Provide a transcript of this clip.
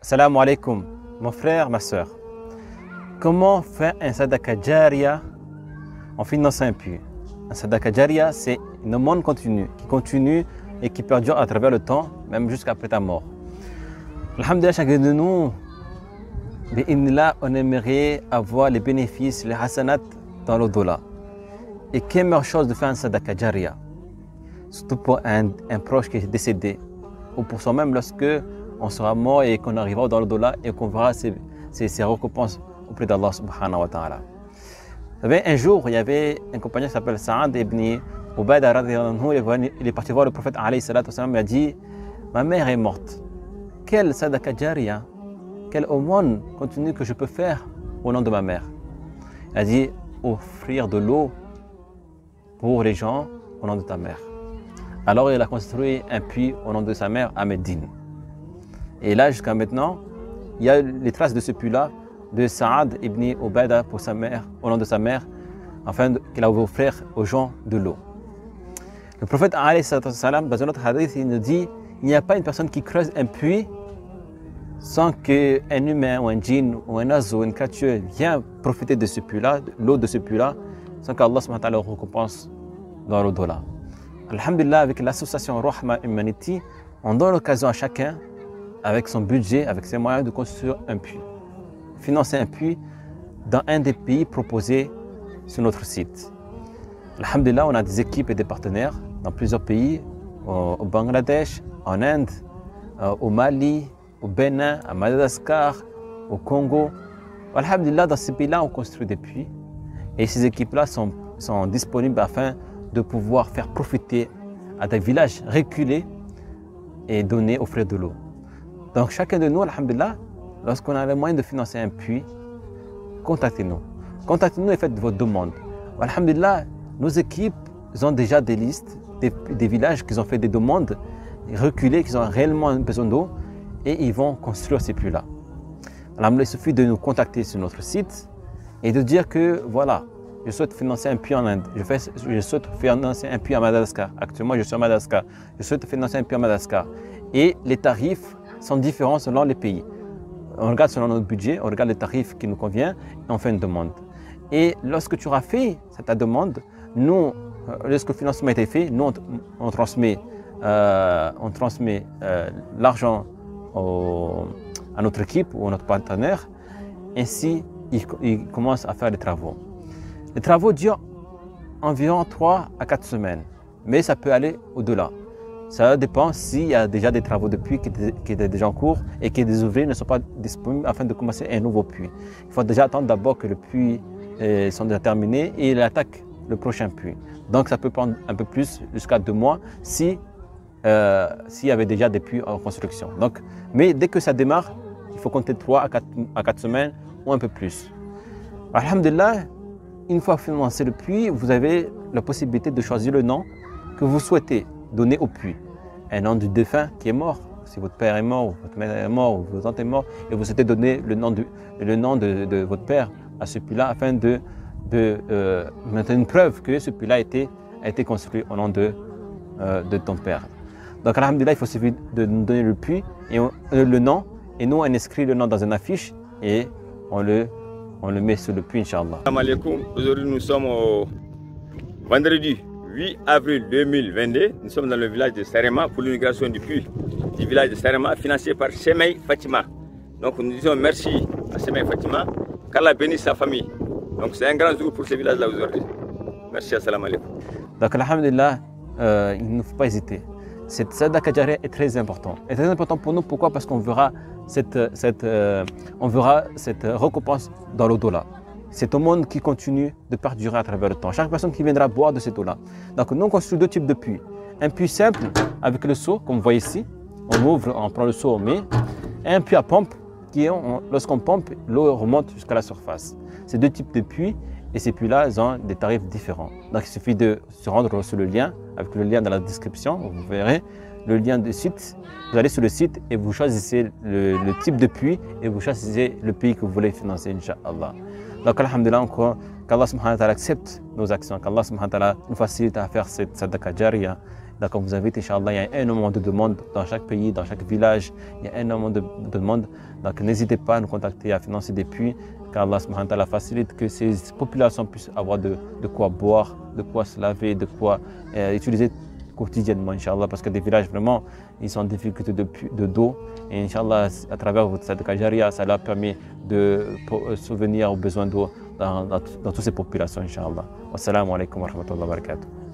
Salam alaikum, mon frère, ma soeur. Comment faire un sadaqa jariya en finançant un puits? Un sadaqa jariya, c'est une aumône continue, qui continue et qui perdure à travers le temps, même jusqu'après ta mort. Alhamdulillah, chacun de nous, on aimerait avoir les bénéfices, les hasanat dans l'au-delà. Et quelle meilleure chose de faire un sadaqa jariya, surtout pour un proche qui est décédé, ou pour soi-même lorsque on sera mort et qu'on arrivera dans l'au-delà et qu'on verra ses récompenses auprès d'Allah subhanahu wa ta'ala. Vous savez, un jour, il y avait un compagnon qui s'appelle Sa'ad ibn Ubadah radhiyallahu anhu, il est parti voir le prophète alayhi salatu wasalam, il a dit: ma mère est morte. Quelle sadaqa jariya, quelle aumône continue que je peux faire au nom de ma mère? Il a dit: offrir de l'eau pour les gens au nom de ta mère. Alors il a construit un puits au nom de sa mère à Médine. Et là, jusqu'à maintenant, il y a les traces de ce puits-là, de Sa'ad ibn Ubadah pour sa mère, au nom de sa mère, afin qu'il a offert aux gens de l'eau. Le prophète alayhi salatu wasalam, dans un autre hadith, il nous dit: il n'y a pas une personne qui creuse un puits sans qu'un humain ou un djinn ou un oiseau ou une créature vienne profiter de ce puits-là, de l'eau de ce puits-là, sans qu'Allah subhanahu wa ta'ala le récompense dans l'au-delà. Alhamdulillah, avec l'association Rahma Humanity, on donne l'occasion à chacun, avec son budget, avec ses moyens, de construire un puits. Financer un puits dans un des pays proposés sur notre site. Alhamdulillah, on a des équipes et des partenaires dans plusieurs pays, au Bangladesh, en Inde, au Mali, au Bénin, à Madagascar, au Congo. Alhamdulillah, dans ces pays-là, on construit des puits. Et ces équipes-là sont disponibles afin de pouvoir faire profiter à des villages reculés et donner, offrir de l'eau. Donc chacun de nous, alhamdulillah, lorsqu'on a les moyens de financer un puits, contactez-nous. Contactez-nous et faites votre demande. Alhamdulillah, nos équipes ont déjà des listes, des villages qui ont fait des demandes reculées, qui ont réellement besoin d'eau, et ils vont construire ces puits-là. Alhamdulillah, il suffit de nous contacter sur notre site et de dire que voilà, je souhaite financer un puits en Inde, je souhaite financer un puits à Madagascar. Actuellement, je suis à Madagascar. Je souhaite financer un puits à Madagascar. Et les tarifs sont différents selon les pays. On regarde selon notre budget, on regarde les tarifs qui nous conviennent et on fait une demande. Et lorsque tu auras fait ta demande, nous, lorsque le financement a été fait, nous on transmet l'argent à notre équipe ou à notre partenaire. Ainsi, ils commencent à faire les travaux. Les travaux durent environ 3 à 4 semaines, mais ça peut aller au-delà. Ça dépend s'il y a déjà des travaux de puits qui étaient déjà en cours et que des ouvriers ne sont pas disponibles afin de commencer un nouveau puits. Il faut déjà attendre d'abord que le puits soit déjà terminé et il attaque le prochain puits. Donc ça peut prendre un peu plus, jusqu'à 2 mois, s'il y avait déjà des puits en construction. Donc, mais dès que ça démarre, il faut compter 3 à 4 semaines ou un peu plus. Alhamdulillah, une fois financé le puits, vous avez la possibilité de choisir le nom que vous souhaitez donner au puits. Un nom du défunt qui est mort. Si votre père est mort, ou votre mère est mort, ou votre tante est mort, et vous souhaitez donner le nom de votre père à ce puits-là afin de mettre une preuve que ce puits-là a été construit au nom de ton père. Donc, alhamdulillah, il faut suffire de nous donner le puits et le nom, et nous on inscrit le nom dans une affiche et on le met sur le puits, Inch'Allah. Salam alaikum. Aujourd'hui, nous sommes au vendredi 8 avril 2022. Nous sommes dans le village de Sarema pour l'inauguration du puits du village de Sarema, financé par Semei Fatima. Donc, nous disons merci à Semei Fatima, qu'Allah bénisse sa famille. Donc, c'est un grand jour pour ce village-là aujourd'hui. Merci, assalamu alaikum. Donc, alhamdulillah, il ne faut pas hésiter. Cette sadaqa jariya est très importante. Elle est très importante pour nous. Pourquoi? Parce qu'on verra cette récompense dans l'au-delà. C'est un monde qui continue de perdurer à travers le temps. Chaque personne qui viendra boire de cette eau-là. Donc nous, on construit 2 types de puits. Un puits simple avec le seau, comme vous voyez ici. On ouvre, on prend le seau, on met. Et un puits à pompe, lorsqu'on pompe, l'eau remonte jusqu'à la surface. Ces 2 types de puits, et ces puits-là, ils ont des tarifs différents. Donc il suffit de se rendre sur le lien, avec le lien dans la description, vous verrez le lien du site. Vous allez sur le site et vous choisissez le type de puits et vous choisissez le pays que vous voulez financer, Inch'Allah. Donc, alhamdulillah, qu'Allah subhanahu wa ta'ala accepte nos actions, qu'Allah subhanahu wa ta'ala nous facilite à faire cette sadaqa jariya Donc on vous invite, Inch'Allah, il y a énormément de demandes dans chaque pays, dans chaque village, il y a énormément de demandes. Donc n'hésitez pas à nous contacter, à financer des puits, car Allah subhanahu wa ta'ala facilite que ces populations puissent avoir de quoi boire, de quoi se laver, de quoi utiliser quotidiennement, Inch'Allah, parce que des villages vraiment, ils sont en difficulté d'eau. Et Inch'Allah, à travers votre Sadaqa Jariya, ça leur permet de souvenir aux besoins d'eau dans toutes ces populations, Inch'Allah. Wassalamu alaikum wa rahmatullahi wa barakatuh.